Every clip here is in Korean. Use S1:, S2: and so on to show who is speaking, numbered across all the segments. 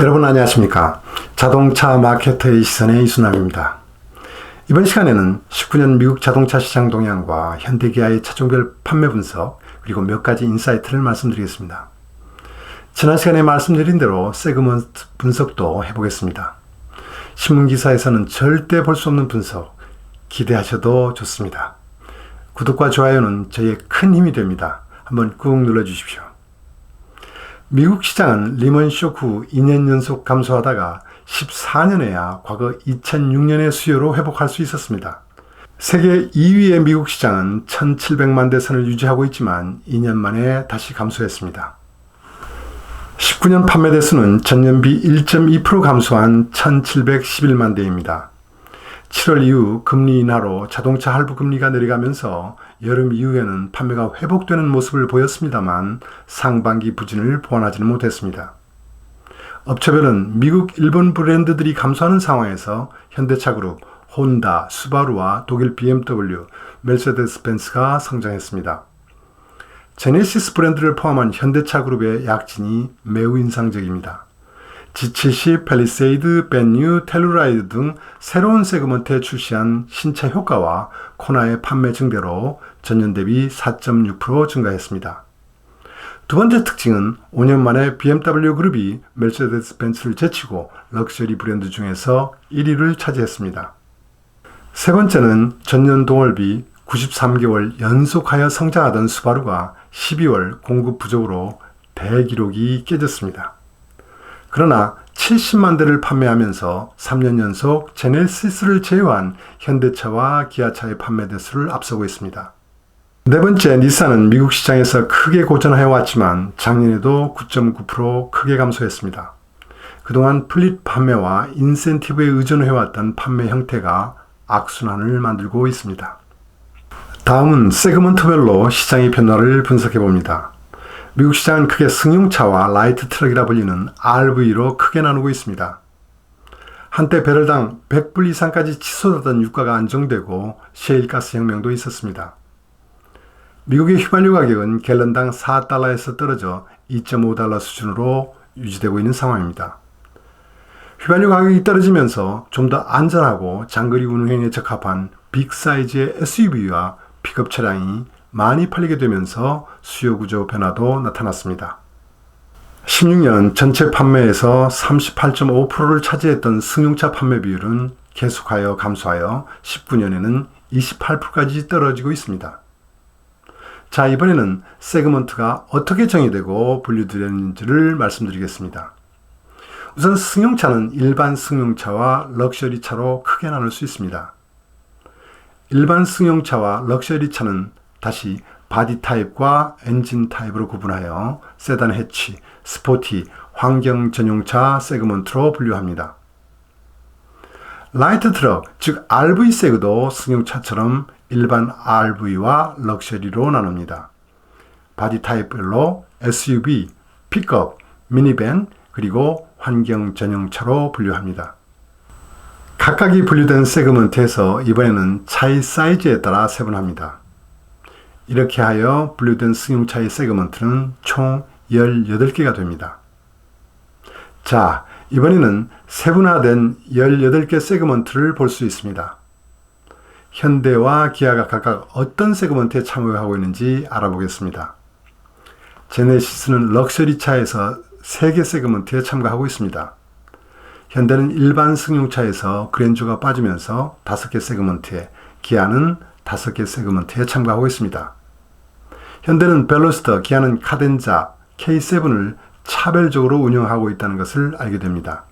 S1: 여러분 안녕하십니까? 자동차 마케터의 시선의 이순학입니다. 이번 시간에는 19년 미국 자동차 시장 동향과 현대기아의 차종별 판매 분석 그리고 몇 가지 인사이트를 말씀드리겠습니다. 지난 시간에 말씀드린 대로 세그먼트 분석도 해보겠습니다. 신문기사에서는 절대 볼 수 없는 분석 기대하셔도 좋습니다. 구독과 좋아요는 저희의 큰 힘이 됩니다. 한번 꾹 눌러주십시오. 미국 시장은 리먼 쇼크 후 2년 연속 감소하다가 14년에야 과거 2006년의 수요로 회복할 수 있었습니다. 세계 2위의 미국 시장은 1700만 대 선을 유지하고 있지만 2년 만에 다시 감소했습니다. 19년 판매 대수는 전년비 1.2% 감소한 1711만 대입니다. 7월 이후 금리 인하로 자동차 할부 금리가 내려가면서 여름 이후에는 판매가 회복되는 모습을 보였습니다만 상반기 부진을 보완하지는 못했습니다. 업체별은 미국, 일본 브랜드들이 감소하는 상황에서 현대차그룹, 혼다, 수바루와 독일 BMW, 메르세데스 벤츠가 성장했습니다. 제네시스 브랜드를 포함한 현대차그룹의 약진이 매우 인상적입니다. G70, 팰리세이드, 벤뉴, 텔루라이드 등 새로운 세그먼트에 출시한 신차 효과와 코나의 판매 증대로 전년 대비 4.6% 증가했습니다. 두 번째 특징은 5년 만에 BMW 그룹이 메르세데스 벤츠를 제치고 럭셔리 브랜드 중에서 1위를 차지했습니다. 세 번째는 전년 동월비 93개월 연속하여 성장하던 수바루가 12월 공급 부족으로 대기록이 깨졌습니다. 그러나 70만 대를 판매하면서 3년 연속 제네시스를 제외한 현대차와 기아차의 판매 대수를 앞서고 있습니다. 네 번째, 닛산은 미국 시장에서 크게 고전하여 왔지만 작년에도 9.9% 크게 감소했습니다. 그동안 플릿 판매와 인센티브에 의존해왔던 판매 형태가 악순환을 만들고 있습니다. 다음은 세그먼트별로 시장의 변화를 분석해봅니다. 미국 시장은 크게 승용차와 라이트 트럭이라 불리는 RV로 크게 나누고 있습니다. 한때 배럴당 100불 이상까지 치솟았던 유가가 안정되고 셰일가스 혁명도 있었습니다. 미국의 휘발유 가격은 갤런당 4달러에서 떨어져 2.5달러 수준으로 유지되고 있는 상황입니다. 휘발유 가격이 떨어지면서 좀 더 안전하고 장거리 운행에 적합한 빅 사이즈의 SUV와 픽업 차량이 많이 팔리게 되면서 수요 구조 변화도 나타났습니다. 16년 전체 판매에서 38.5%를 차지했던 승용차 판매 비율은 계속하여 감소하여 19년에는 28%까지 떨어지고 있습니다. 자, 이번에는 세그먼트가 어떻게 정의되고 분류되는지를 말씀드리겠습니다. 우선 승용차는 일반 승용차와 럭셔리 차로 크게 나눌 수 있습니다. 일반 승용차와 럭셔리 차는 다시 바디 타입과 엔진 타입으로 구분하여 세단 해치, 스포티, 환경 전용차 세그먼트로 분류합니다. 라이트 트럭, 즉 RV 세그도 승용차처럼 일반 RV와 럭셔리로 나눕니다. 바디 타입별로 SUV, 픽업, 미니밴, 그리고 환경 전용차로 분류합니다. 각각이 분류된 세그먼트에서 이번에는 차의 사이즈에 따라 세분합니다. 이렇게 하여 분류된 승용차의 세그먼트는 총 18개가 됩니다. 자, 이번에는 세분화된 18개 세그먼트를 볼 수 있습니다. 현대와 기아가 각각 어떤 세그먼트에 참여하고 있는지 알아보겠습니다. 제네시스는 럭셔리 차에서 3개 세그먼트에 참가하고 있습니다. 현대는 일반 승용차에서 그랜저가 빠지면서 5개 세그먼트에, 기아는 5개 세그먼트에 참가하고 있습니다. 현대는 벨로스터, 기아는 카덴자, K7을 차별적으로 운영하고 있다는 것을 알게 됩니다.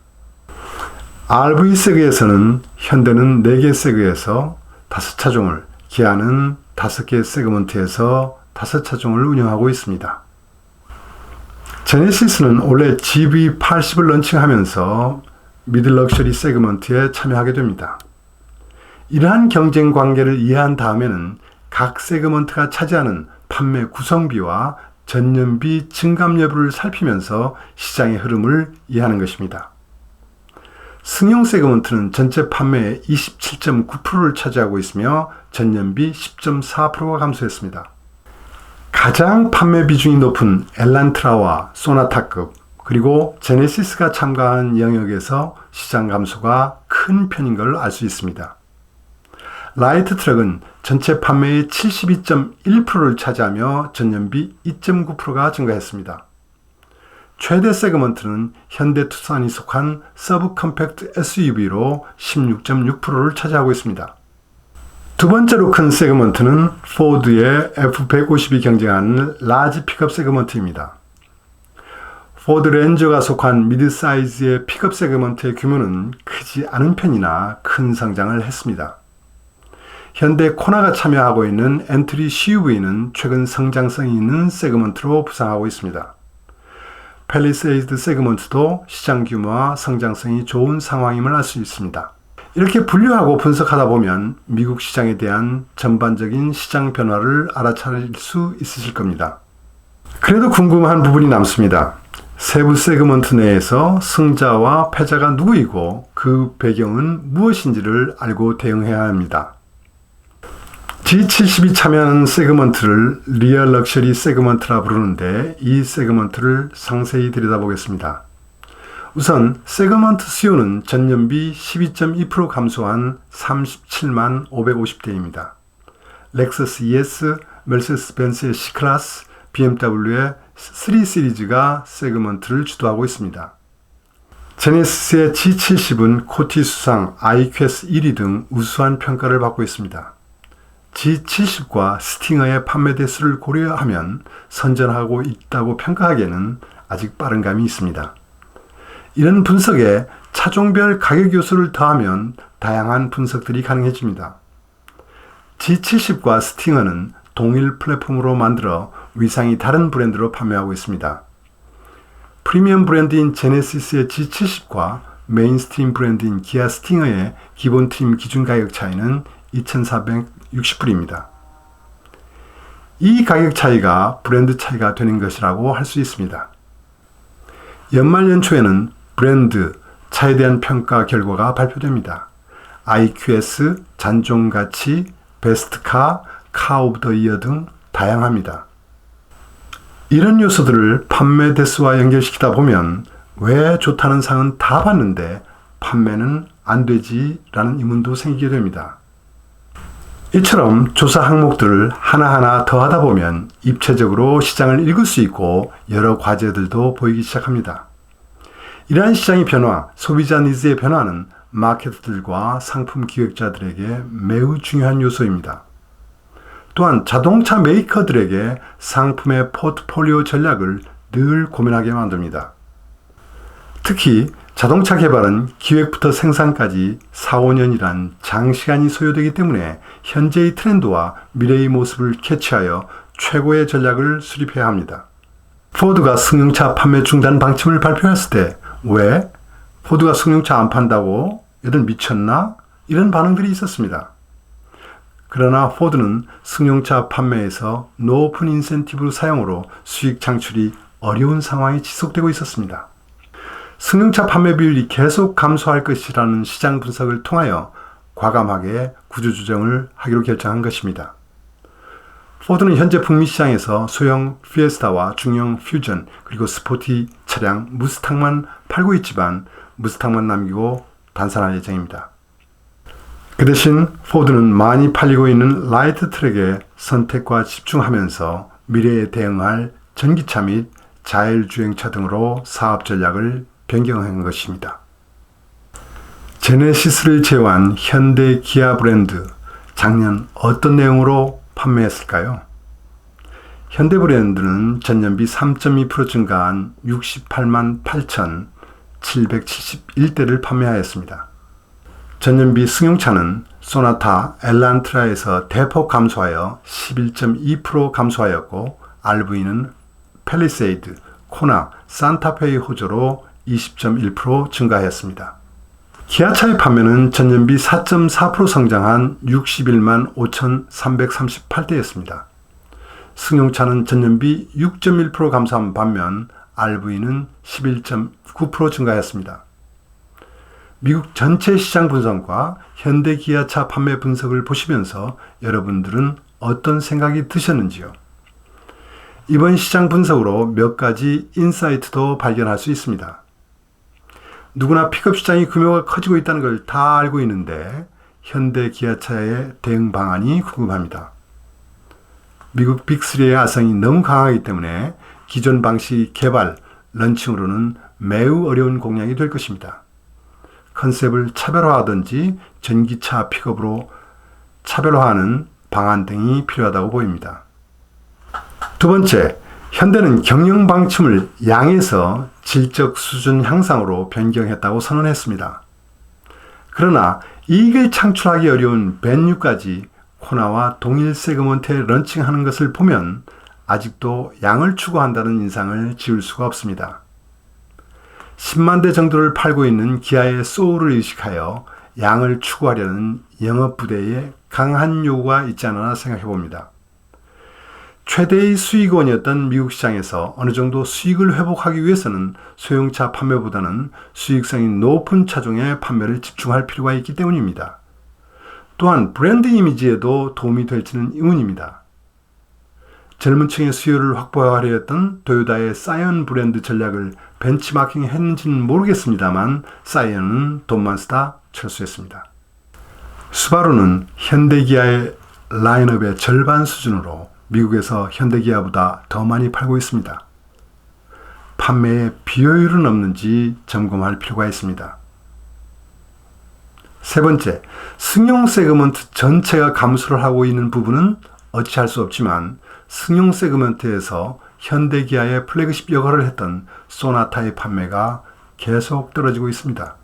S1: RV 세그에서는 현대는 4개 세그에서 5차종을, 기아는 5개 세그먼트에서 5차종을 운영하고 있습니다. 제네시스는 원래 GV80을 런칭하면서 미들 럭셔리 세그먼트에 참여하게 됩니다. 이러한 경쟁 관계를 이해한 다음에는 각 세그먼트가 차지하는 판매 구성비와 전년비 증감 여부를 살피면서 시장의 흐름을 이해하는 것입니다. 승용 세그먼트는 전체 판매의 27.9%를 차지하고 있으며 전년비 10.4%가 감소했습니다. 가장 판매 비중이 높은 엘란트라와 소나타급, 그리고 제네시스가 참가한 영역에서 시장 감소가 큰 편인 걸 알 수 있습니다. 라이트 트럭은 전체 판매의 72.1%를 차지하며 전년비 2.9%가 증가했습니다. 최대 세그먼트는 현대투산이 속한 서브 컴팩트 SUV로 16.6%를 차지하고 있습니다. 두 번째로 큰 세그먼트는 포드의 F150이 경쟁하는 라지 픽업 세그먼트입니다. 포드 렌저가 속한 미드 사이즈의 픽업 세그먼트의 규모는 크지 않은 편이나 큰 성장을 했습니다. 현대 코나가 참여하고 있는 엔트리 CUV는 최근 성장성이 있는 세그먼트로 부상하고 있습니다. 팰리세이드 세그먼트도 시장 규모와 성장성이 좋은 상황임을 알 수 있습니다. 이렇게 분류하고 분석하다 보면 미국 시장에 대한 전반적인 시장 변화를 알아차릴 수 있으실 겁니다. 그래도 궁금한 부분이 남습니다. 세부 세그먼트 내에서 승자와 패자가 누구이고 그 배경은 무엇인지를 알고 대응해야 합니다. G70이 참여하는 세그먼트를 리얼 럭셔리 세그먼트라 부르는데 이 세그먼트를 상세히 들여다보겠습니다. 우선 세그먼트 수요는 전년비 12.2% 감소한 37만 550대입니다. 렉서스 ES, 메르세데스 벤츠의 C클래스, BMW의 3 시리즈가 세그먼트를 주도하고 있습니다. 제네시스의 G70은 코티 수상, IQS 1위 등 우수한 평가를 받고 있습니다. G70과 스팅어의 판매 대수를 고려하면 선전하고 있다고 평가하기에는 아직 빠른 감이 있습니다. 이런 분석에 차종별 가격 요소를 더하면 다양한 분석들이 가능해집니다. G70과 스팅어는 동일 플랫폼으로 만들어 위상이 다른 브랜드로 판매하고 있습니다. 프리미엄 브랜드인 제네시스의 G70과 메인스트림 브랜드인 기아 스팅어의 기본 트림 기준 가격 차이는 2,460불입니다. 이 가격 차이가 브랜드 차이가 되는 것이라고 할 수 있습니다. 연말 연초에는 브랜드 차에 대한 평가 결과가 발표됩니다. IQS, 잔존가치, 베스트카, 카 오브 더 이어 등 다양합니다. 이런 요소들을 판매 대수와 연결시키다 보면 왜 좋다는 상은 다 봤는데 판매는 안 되지? 라는 의문도 생기게 됩니다. 이처럼 조사 항목들을 하나하나 더하다 보면 입체적으로 시장을 읽을 수 있고 여러 과제들도 보이기 시작합니다. 이러한 시장의 변화, 소비자 니즈의 변화는 마케터들과 상품 기획자들에게 매우 중요한 요소입니다. 또한 자동차 메이커들에게 상품의 포트폴리오 전략을 늘 고민하게 만듭니다. 특히 자동차 개발은 기획부터 생산까지 4, 5년이란 장시간이 소요되기 때문에 현재의 트렌드와 미래의 모습을 캐치하여 최고의 전략을 수립해야 합니다. 포드가 승용차 판매 중단 방침을 발표했을 때 왜? 포드가 승용차 안 판다고? 얘들 미쳤나? 이런 반응들이 있었습니다. 그러나 포드는 승용차 판매에서 높은 인센티브 사용으로 수익 창출이 어려운 상황이 지속되고 있었습니다. 승용차 판매 비율이 계속 감소할 것이라는 시장 분석을 통하여 과감하게 구조조정을 하기로 결정한 것입니다. 포드는 현재 북미 시장에서 소형 피에스타와 중형 퓨전 그리고 스포티 차량 무스탕만 팔고 있지만 무스탕만 남기고 단산할 예정입니다. 그 대신 포드는 많이 팔리고 있는 라이트 트랙의 선택과 집중하면서 미래에 대응할 전기차 및 자율주행차 등으로 사업 전략을 변경한 것입니다. 제네시스를 제외한 현대 기아 브랜드, 작년 어떤 내용으로 판매했을까요? 현대 브랜드는 전년비 3.2% 증가한 68만 8,771대를 판매하였습니다. 전년비 승용차는 소나타, 엘란트라에서 대폭 감소하여 11.2% 감소하였고 RV는 팰리세이드, 코나, 산타페의 호조로 20.1% 증가하였습니다. 기아차의 판매는 전년비 4.4% 성장한 61만 5,338대였습니다. 승용차는 전년비 6.1% 감소한 반면 RV는 11.9% 증가하였습니다. 미국 전체 시장 분석과 현대 기아차 판매 분석을 보시면서 여러분들은 어떤 생각이 드셨는지요? 이번 시장 분석으로 몇 가지 인사이트도 발견할 수 있습니다. 누구나 픽업 시장의 규모가 커지고 있다는 걸 다 알고 있는데 현대 기아차의 대응 방안이 궁금합니다. 미국 빅3의 아성이 너무 강하기 때문에 기존 방식 개발, 런칭으로는 매우 어려운 공략이 될 것입니다. 컨셉을 차별화하든지 전기차 픽업으로 차별화하는 방안 등이 필요하다고 보입니다. 두 번째, 현대는 경영 방침을 양에서 질적 수준 향상으로 변경했다고 선언했습니다. 그러나 이익을 창출하기 어려운 벤유까지 코나와 동일 세그먼트에 런칭하는 것을 보면 아직도 양을 추구한다는 인상을 지울 수가 없습니다. 10만 대 정도를 팔고 있는 기아의 소울을 의식하여 양을 추구하려는 영업부대에 강한 요구가 있지 않나 생각해 봅니다. 최대의 수익원이었던 미국 시장에서 어느 정도 수익을 회복하기 위해서는 소형차 판매보다는 수익성이 높은 차종의 판매를 집중할 필요가 있기 때문입니다. 또한 브랜드 이미지에도 도움이 될지는 의문입니다. 젊은 층의 수요를 확보하려 했던 토요타의 사이언 브랜드 전략을 벤치마킹 했는지는 모르겠습니다만 사이언은 돈만 쓰다 철수했습니다. 수바루는 현대기아의 라인업의 절반 수준으로 미국에서 현대기아보다 더 많이 팔고 있습니다. 판매에 비효율은 없는지 점검할 필요가 있습니다. 세 번째, 승용 세그먼트 전체가 감소를 하고 있는 부분은 어찌할 수 없지만 승용 세그먼트에서 현대기아의 플래그십 역할을 했던 소나타의 판매가 계속 떨어지고 있습니다.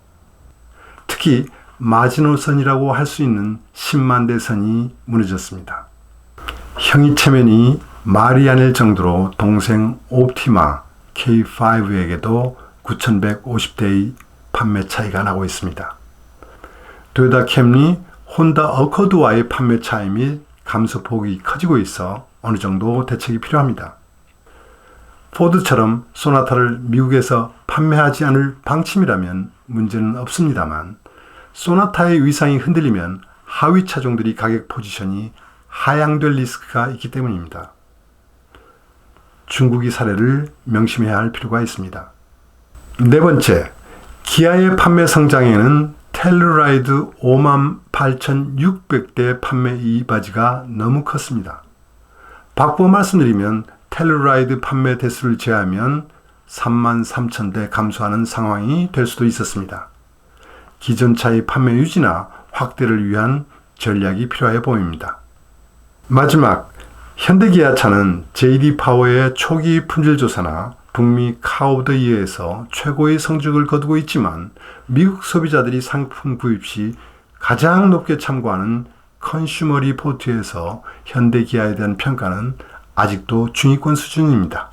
S1: 특히 마지노선이라고 할 수 있는 10만 대 선이 무너졌습니다. 형이 체면이 말이 아닐 정도로 동생 옵티마 K5에게도 9,150대의 판매 차이가 나고 있습니다. 토요타 캠리, 혼다 어코드와의 판매 차이 및 감소폭이 커지고 있어 어느 정도 대책이 필요합니다. 포드처럼 소나타를 미국에서 판매하지 않을 방침이라면 문제는 없습니다만 소나타의 위상이 흔들리면 하위 차종들이 가격 포지션이 하향될 리스크가 있기 때문입니다. 중국이 사례를 명심해야 할 필요가 있습니다. 네 번째, 기아의 판매 성장에는 텔루라이드 58,600대 판매 이바지가 너무 컸습니다. 바꾸어 말씀드리면 텔루라이드 판매 대수를 제하면 33,000대 감소하는 상황이 될 수도 있었습니다. 기존 차의 판매 유지나 확대를 위한 전략이 필요해 보입니다. 마지막, 현대기아차는 JD 파워의 초기 품질 조사나 북미 카 오브 더 이어에서 최고의 성적을 거두고 있지만 미국 소비자들이 상품 구입 시 가장 높게 참고하는 컨슈머 리포트에서 현대기아에 대한 평가는 아직도 중위권 수준입니다.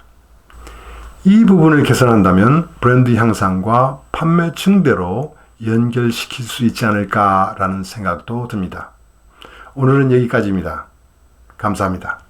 S1: 이 부분을 개선한다면 브랜드 향상과 판매 증대로 연결시킬 수 있지 않을까라는 생각도 듭니다. 오늘은 여기까지입니다. 감사합니다.